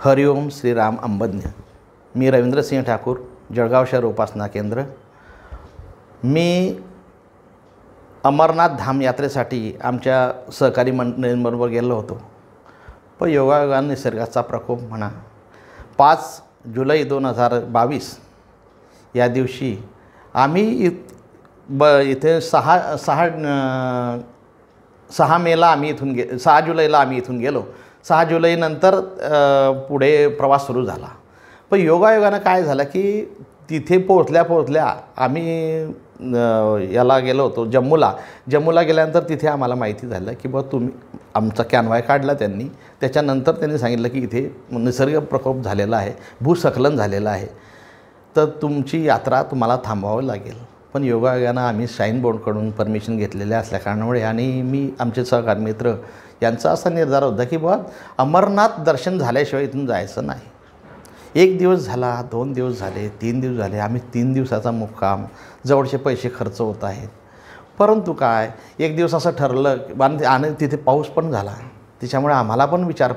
हरिओम श्रीराम अंबज्ञ. मी रवींद्रसिंह ठाकूर, जळगाव शहर उपासना केंद्र. मी अमरनाथ धाम यात्रेसाठी आमच्या सहकारी मंडळींबरोबर गेलो होतो. पण योगायोगाने निसर्गाचा प्रकोप म्हणा, 5 जुलै 2022 या दिवशी आम्ही इथे 6 मेला आम्ही इथून 6 जुलैला आम्ही इथून गेलो. 6 जुलैनंतर पुढे प्रवास सुरू झाला. पण योगायोगानं काय झालं की तिथे पोहोचल्या आम्ही याला गेलो होतो जम्मूला गेल्यानंतर तिथे आम्हाला माहिती झालं की बा तुम्ही आमचा कॅनवाय काढला त्यांनी. त्याच्यानंतर त्यांनी सांगितलं की इथे निसर्ग प्रकोप झालेला आहे, भूस्खलन झालेलं आहे, तर तुमची यात्रा तुम्हाला थांबवावं लागेल. पण योगायोगानं आम्ही शाईन बोर्डकडून परमिशन घेतलेल्या असल्याकारणामुळे आणि मी आमचे सहकारी मित्र यांचा असा निर्धार होता की बा अमरनाथ दर्शन झाल्याशिवाय इथून जायचं नाही. 1 दिवस झाला, 2 दिवस झाले, 3 दिवस झाले. आम्ही 3 दिवसाचा मुक्काम, जवळचे पैसे खर्च होत आहेत. परंतु काय, 1 दिवस असं ठरलं आणि तिथे पाऊस पण झाला. त्याच्यामुळे आम्हाला पण विचार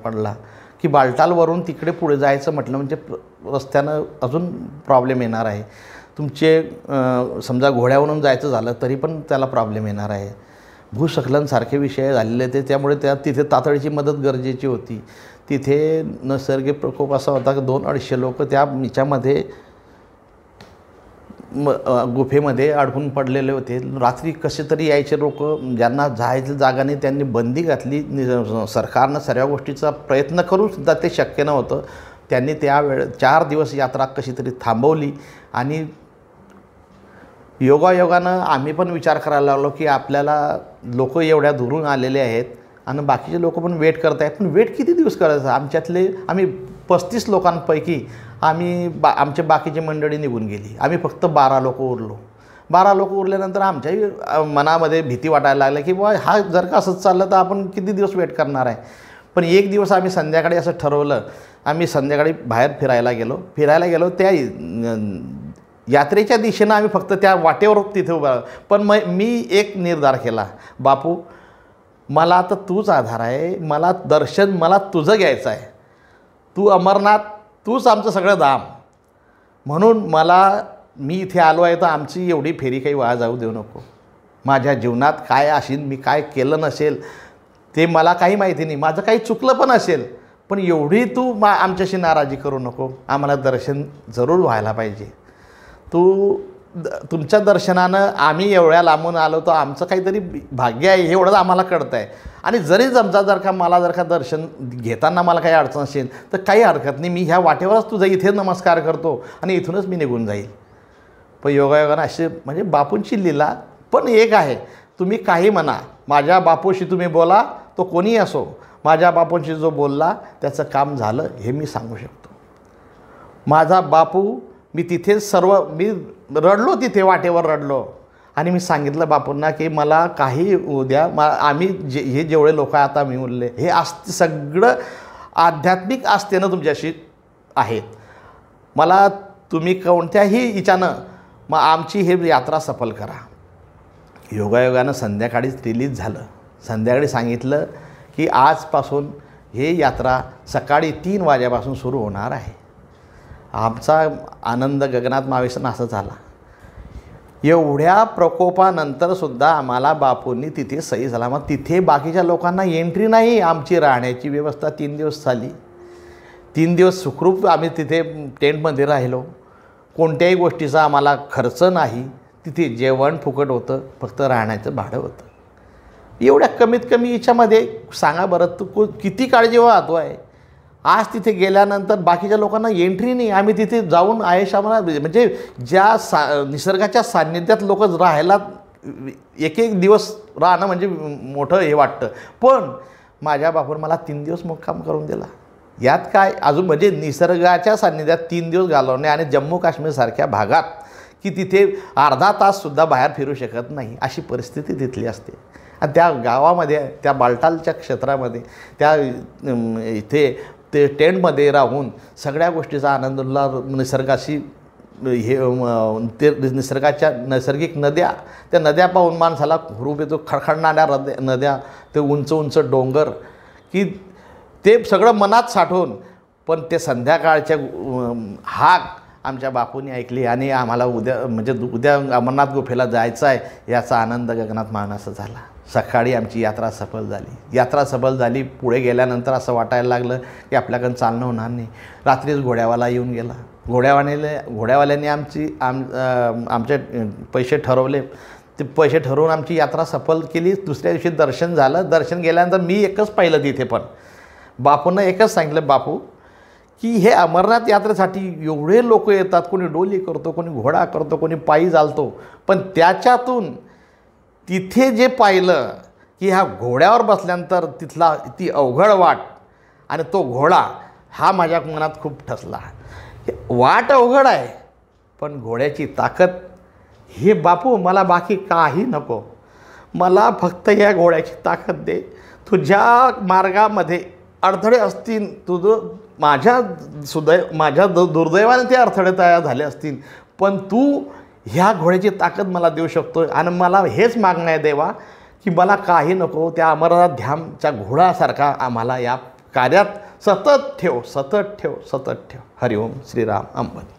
पडला की बालटालवरून तिकडे पुढे जायचं म्हटलं म्हणजे रस्त्यानं अजून प्रॉब्लेम येणार आहे. तुमचे समजा घोड्यावरून जायचं झालं तरी पण त्याला प्रॉब्लेम येणार आहे. भूस्खलनसारखे विषय झालेले ते, त्यामुळे तिथे तातडीची मदत गरजेची होती. तिथे नैसर्गिक प्रकोप असा होता की 200-250 लोक त्या याच्यामध्ये गुफेमध्ये अडकून पडलेले होते. रात्री कसे तरी यायचे लोक, ज्यांना जायचं जागा नाही त्यांनी बंदी घातली. सरकारनं सर्व गोष्टीचा प्रयत्न करूनसुद्धा ते शक्य नव्हतं. त्यांनी त्यावेळे 4 दिवस यात्रा कशी तरी थांबवली. आणि योगायोगानं आम्ही पण विचार करायला लागलो की आपल्याला लोक एवढ्या दुरून आलेले आहेत आणि बाकीचे लोक पण वेट करत आहेत. पण वेट किती दिवस करायचं? आम्ही 35 लोकांपैकी आमचे बाकीची मंडळी निघून गेली. आम्ही फक्त 12 लोक उरलो. 12 लोक उरल्यानंतर आमच्याही मनामध्ये भीती वाटायला लागली की बा हा जर का असंच चाललं तर आपण किती दिवस वेट करणार आहे. पण 1 दिवस आम्ही संध्याकाळी असं ठरवलं. आम्ही संध्याकाळी बाहेर फिरायला गेलो. त्या यात्रेच्या दिशेनं आम्ही फक्त त्या वाटेवर तिथे उभा. पण मी एक निर्धार केला, बापू मला आता तूच आधार आहे, मला दर्शन मला तुझं घ्यायचं आहे. तू अमरनाथ, तूच आमचं सगळं धाम. म्हणून मी इथे आलो आहे तर आमची एवढी फेरी काही वाया जाऊ देऊ नको. माझ्या जीवनात काय असेल, मी काय केलं नसेल ते मला काही माहिती नाही, माझं काही चुकलं पण असेल, पण एवढी तू आमच्याशी नाराजी करू नको. आम्हाला दर्शन जरूर व्हायला पाहिजे. तुमच्या दर्शनानं आम्ही एवढ्या लांबून आलो तर आमचं काहीतरी भाग्य आहे एवढंच आम्हाला कळतं आहे. आणि जरी मला जर का दर्शन घेताना मला काही अडचण असेल तर काही हरकत नाही, मी ह्या वाटेवरच तुझा इथे नमस्कार करतो आणि इथूनच मी निघून जाईल. पण योगायोगानं असे म्हणजे बापूंची लीला. पण एक आहे, तुम्ही काही म्हणा, माझ्या बापूशी तुम्ही बोला, तो कोणीही असो, माझ्या बापूंशी जो बोलला त्याचं काम झालं हे मी सांगू शकतो. माझा बापू, मी रडलो, तिथे वाटेवर रडलो आणि मी सांगितलं बापूंना की मला काही उद्या आम्ही हे जेवढे लोक आता मी उरले हे सगळं आध्यात्मिक आस्थेनं तुमच्याशी आहेत. मला तुम्ही कोणत्याही हिच्यानं आमची हे यात्रा सफल करा. योगायोगानं संध्याकाळीच रिलीज झालं. संध्याकाळी सांगितलं की आजपासून हे यात्रा सकाळी 3 वाजेपासून सुरू होणार आहे. आमचा आनंद गगनात मावेसन असं झाला. एवढ्या प्रकोपानंतरसुद्धा आम्हाला बापूंनी तिथे सही सलामत, तिथे बाकीच्या लोकांना एंट्री नाही. आमची राहण्याची व्यवस्था 3 दिवस झाली. 3 दिवस सुखरूप आम्ही तिथे टेंटमध्ये राहिलो. कोणत्याही गोष्टीचा आम्हाला खर्च नाही. तिथे जेवण फुकट होतं, फक्त राहण्याचं भाडं होतं. एवढ्या कमीत कमी याच्यामध्ये सांगा बरं, तू किती काळजी वाहतो आहे. आज तिथे गेल्यानंतर बाकीच्या लोकांना एंट्री नाही. आम्ही तिथे जाऊन आम्हाला म्हणजे निसर्गाच्या सान्निध्यात लोक राहायला एक दिवस राहणं म्हणजे मोठं हे वाटतं. पण माझ्या बापून मला 3 दिवस मुक्काम करून दिला. यात काय अजून म्हणजे निसर्गाच्या सान्निध्यात 3 दिवस घालवणे आणि जम्मू काश्मीरसारख्या भागात की तिथे अर्धा ताससुद्धा बाहेर फिरू शकत नाही अशी परिस्थिती तिथली असते. आणि त्या गावामध्ये, त्या बालटालच्या क्षेत्रामध्ये, त्या इथे ते टेंटमध्ये राहून सगळ्या गोष्टीचा आनंद निसर्गाशी ते निसर्गाच्या नैसर्गिक नद्या, त्या नद्या पाहून माणसाला हुरूप येतो. खळखळणाऱ्या नद्या, ते उंच उंच डोंगर की ते सगळं मनात साठवून पण ते संध्याकाळच्या हाक आमच्या बापूंनी ऐकली आणि आम्हाला उद्या अमरनाथ गुफेला जायचं आहे याचा आनंद गगनात मानाचा झाला. सकाळी आमची यात्रा सफल झाली. यात्रा सफल झाली. पुढे गेल्यानंतर असं वाटायला लागलं की आपल्याकडून चालणं होणार नाही. रात्रीच घोड्यावाला येऊन गेला. घोड्यावाल्याने आमचे पैसे ठरवले. ते पैसे ठरवून आमची यात्रा सफल केली. दुसऱ्या दिवशी दर्शन झालं. दर्शन गेल्यानंतर मी एकच पाहिलं तिथे, पण बापूंना एकच सांगितलं, बापू की हे अमरनाथ यात्रेसाठी एवढे लोक येतात, कोणी डोली करतो, कोणी घोडा करतो, कोणी पायी चालतो, पण त्याच्यातून तिथे जे पाहिलं की ह्या घोड्यावर बसल्यानंतर तिथला ती अवघड वाट आणि तो घोडा हा माझ्या मनात खूप ठसला. वाट अवघड आहे पण घोड्याची ताकद, हे बापू मला बाकी काही नको, मला फक्त या घोड्याची ताकद दे. तुझ्या मार्गामध्ये अडथळे असतील, माझ्या दुर्दैवाने ते अडथळे तयार झाले असतील, पण तू ह्या घोड्याची ताकद मला देऊ शकतो. आणि मला हेच मागणं आहे देवा की मला काही नको, त्या अमरनाथ धामच्या घोडासारखा आम्हाला या कार्यात सतत ठेव, सतत ठेव, सतत ठेव. हरिओम श्रीराम अंबन.